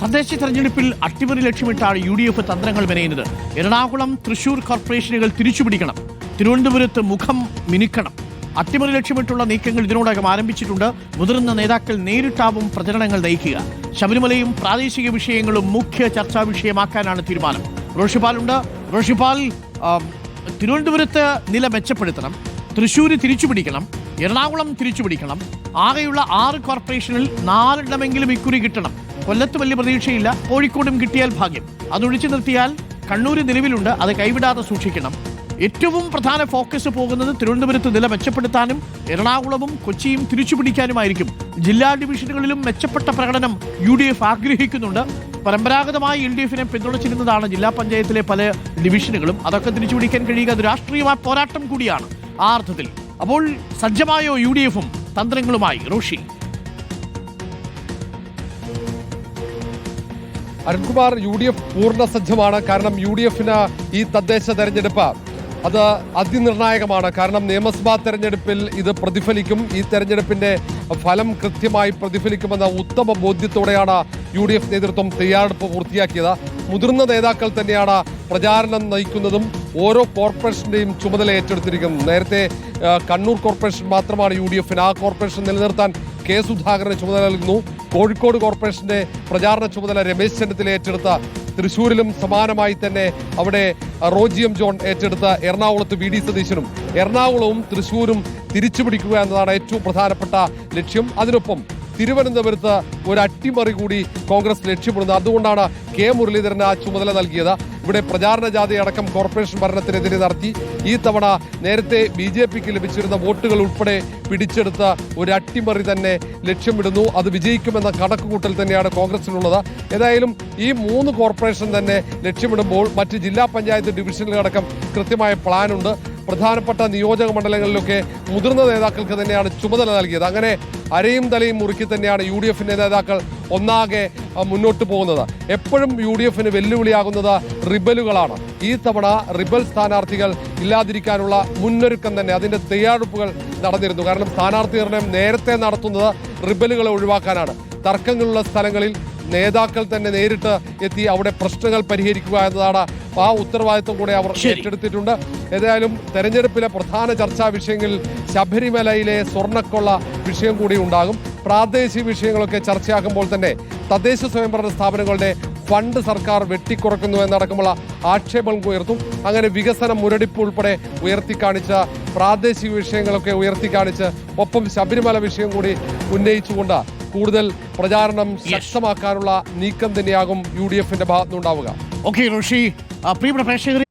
തദ്ദേശ തെരഞ്ഞെടുപ്പിൽ അട്ടിമറി ലക്ഷ്യമിട്ടാണ് UDF തന്ത്രങ്ങൾ മെനയുന്നത്. എറണാകുളം, തൃശൂർ കോർപ്പറേഷനുകൾ തിരിച്ചുപിടിക്കണം. തിരുവനന്തപുരത്ത് മുഖം മിനുക്കണം. അട്ടിമറി ലക്ഷ്യമിട്ടുള്ള നീക്കങ്ങൾ ഇതിനോടകം ആരംഭിച്ചിട്ടുണ്ട്. മുതിർന്ന നേതാക്കൾ നേരിട്ടാവും പ്രചരണങ്ങൾ നയിക്കുക. ശബരിമലയും പ്രാദേശിക വിഷയങ്ങളും മുഖ്യ ചർച്ചാ വിഷയമാക്കാനാണ് തീരുമാനം. റോഷിപാലുണ്ട്. റോഷിപാൽ, തിരുവനന്തപുരത്ത് നില മെച്ചപ്പെടുത്തണം, തൃശ്ശൂര് തിരിച്ചുപിടിക്കണം, എറണാകുളം തിരിച്ചുപിടിക്കണം. ആകെയുള്ള 6 കോർപ്പറേഷനിൽ 4 ഇക്കുറി കിട്ടണം. കൊല്ലത്ത് വലിയ പ്രതീക്ഷയില്ല, കോഴിക്കോടും കിട്ടിയാൽ ഭാഗ്യം. അതൊഴിച്ചു നിർത്തിയാൽ കണ്ണൂർ നിലവിലുണ്ട്, അത് കൈവിടാതെ സൂക്ഷിക്കണം. ഏറ്റവും പ്രധാന ഫോക്കസ് പോകുന്നത് തിരുവനന്തപുരത്ത് നില മെച്ചപ്പെടുത്താനും എറണാകുളവും കൊച്ചിയും തിരിച്ചുപിടിക്കാനുമായിരിക്കും. ജില്ലാ ഡിവിഷനുകളിലും മെച്ചപ്പെട്ട പ്രകടനം UDF ആഗ്രഹിക്കുന്നുണ്ട്. പരമ്പരാഗതമായി LDF-നെ പിന്തുണച്ചിരുന്നതാണ് ജില്ലാ പഞ്ചായത്തിലെ പല ഡിവിഷനുകളും. അതൊക്കെ തിരിച്ചുപിടിക്കാൻ കഴിയുക അത് രാഷ്ട്രീയ പോരാട്ടം കൂടിയാണ് ആ അർത്ഥത്തിൽ. അപ്പോൾ സജ്ജമായോ UDF-ഉം തന്ത്രങ്ങളുമായി? റോഷി. അരുൺകുമാർ, UDF പൂർണ്ണ സജ്ജമാണ്. കാരണം UDF-ന് ഈ തദ്ദേശ തെരഞ്ഞെടുപ്പ് അത് അതിനിർണായകമാണ്. കാരണം നിയമസഭാ തെരഞ്ഞെടുപ്പിൽ ഇത് പ്രതിഫലിക്കും. ഈ തെരഞ്ഞെടുപ്പിന്റെ ഫലം കൃത്യമായി പ്രതിഫലിക്കുമെന്ന ഉത്തമ ബോധ്യത്തോടെയാണ് UDF നേതൃത്വം തയ്യാറെടുപ്പ് പൂർത്തിയാക്കിയത്. മുതിർന്ന നേതാക്കൾ തന്നെയാണ് പ്രചാരണം നയിക്കുന്നതും ഓരോ കോർപ്പറേഷന്റെയും ചുമതല ഏറ്റെടുത്തിരിക്കുന്നത്. നേരത്തെ കണ്ണൂർ കോർപ്പറേഷൻ മാത്രമാണ് UDF-ന്. ആ കോർപ്പറേഷൻ നിലനിർത്താൻ K. സുധാകരന് ചുമതല നൽകുന്നു. കോഴിക്കോട് കോർപ്പറേഷന്റെ പ്രചാരണ ചുമതല രമേശ് ചെന്നിത്തല ഏറ്റെടുത്ത, തൃശ്ശൂരിലും സമാനമായി തന്നെ അവിടെ റോജി എം ജോൺ ഏറ്റെടുത്ത, എറണാകുളത്ത് VD സതീശനും. എറണാകുളവും തൃശ്ശൂരും തിരിച്ചുപിടിക്കുക എന്നതാണ് ഏറ്റവും പ്രധാനപ്പെട്ട ലക്ഷ്യം. അതിനൊപ്പം തിരുവനന്തപുരത്ത് ഒരു അട്ടിമറി കൂടി കോൺഗ്രസ് ലക്ഷ്യമിടുന്നത്. അതുകൊണ്ടാണ് K. മുരളീധരന് ആ ചുമതല നൽകിയത്. ഇവിടെ പ്രചാരണ ജാഥയടക്കം കോർപ്പറേഷൻ ഭരണത്തിനെതിരെ നടത്തി. ഈ തവണ നേരത്തെ BJP-ക്ക് ലഭിച്ചിരുന്ന വോട്ടുകൾ ഉൾപ്പെടെ പിടിച്ചെടുത്ത ഒരു അട്ടിമറി തന്നെ ലക്ഷ്യമിടുന്നു. അത് വിജയിക്കുമെന്ന കണക്കുകൂട്ടൽ തന്നെയാണ് കോൺഗ്രസിനുള്ളത്. ഏതായാലും ഈ 3 കോർപ്പറേഷൻ തന്നെ ലക്ഷ്യമിടുമ്പോൾ മറ്റ് ജില്ലാ പഞ്ചായത്ത് ഡിവിഷനുകളടക്കം കൃത്യമായ പ്ലാനുണ്ട്. പ്രധാനപ്പെട്ട നിയോജക മണ്ഡലങ്ങളിലൊക്കെ മുതിർന്ന നേതാക്കൾക്ക് തന്നെയാണ് ചുമതല നൽകിയത്. അങ്ങനെ അരയും തലയും മുറുക്കി തന്നെയാണ് UDF-ന്റെ നേതാക്കൾ ഒന്നാകെ മുന്നോട്ട് പോകുന്നത്. എപ്പോഴും UDF-ന് വെല്ലുവിളിയാകുന്നത് റിബലുകളാണ്. ഈ തവണ റിബൽ സ്ഥാനാർത്ഥികൾ ഇല്ലാതിരിക്കാനുള്ള മുന്നൊരുക്കം തന്നെ, അതിന്റെ തയ്യാറെടുപ്പുകൾ നടന്നിരുന്നു. കാരണം സ്ഥാനാർത്ഥി നിർണയം നേരത്തെ നടത്തുന്നത് റിബലുകളെ ഒഴിവാക്കാനാണ്. തർക്കങ്ങളുള്ള സ്ഥലങ്ങളിൽ നേതാക്കൾ തന്നെ നേരിട്ട് എത്തി അവിടെ പ്രശ്നങ്ങൾ പരിഹരിക്കുക എന്നതാണ് ആ ഉത്തരവാദിത്വം കൂടെ അവർ ഏറ്റെടുത്തിട്ടുണ്ട്. ഏതായാലും തെരഞ്ഞെടുപ്പിലെ പ്രധാന ചർച്ചാ വിഷയങ്ങളിൽ ശബരിമലയിലെ സ്വർണ്ണക്കൊള്ള വിഷയം കൂടി ഉണ്ടാകും. പ്രാദേശിക വിഷയങ്ങളൊക്കെ ചർച്ചയാക്കുമ്പോൾ തന്നെ തദ്ദേശ സ്വയംഭരണ സ്ഥാപനങ്ങളുടെ ഫണ്ട് സർക്കാർ വെട്ടിക്കുറക്കുന്നു എന്നടക്കമുള്ള ആക്ഷേപങ്ങൾ ഉയർത്തും. അങ്ങനെ വികസന മുരടിപ്പ് ഉൾപ്പെടെ ഉയർത്തിക്കാണിച്ച പ്രാദേശിക വിഷയങ്ങളൊക്കെ ഉയർത്തിക്കാണിച്ച് ഒപ്പം ശബരിമല വിഷയം കൂടി ഉന്നയിച്ചുകൊണ്ട് കൂടുതൽ പ്രചാരണം ശക്തമാക്കാനുള്ള നീക്കം തന്നെയാകും UDF-ന്റെ ഭാഗത്തുനിന്നുണ്ടാവുക. ഓക്കെ റോഷി, പ്രിയപ്പെട്ട പ്രേക്ഷകർ.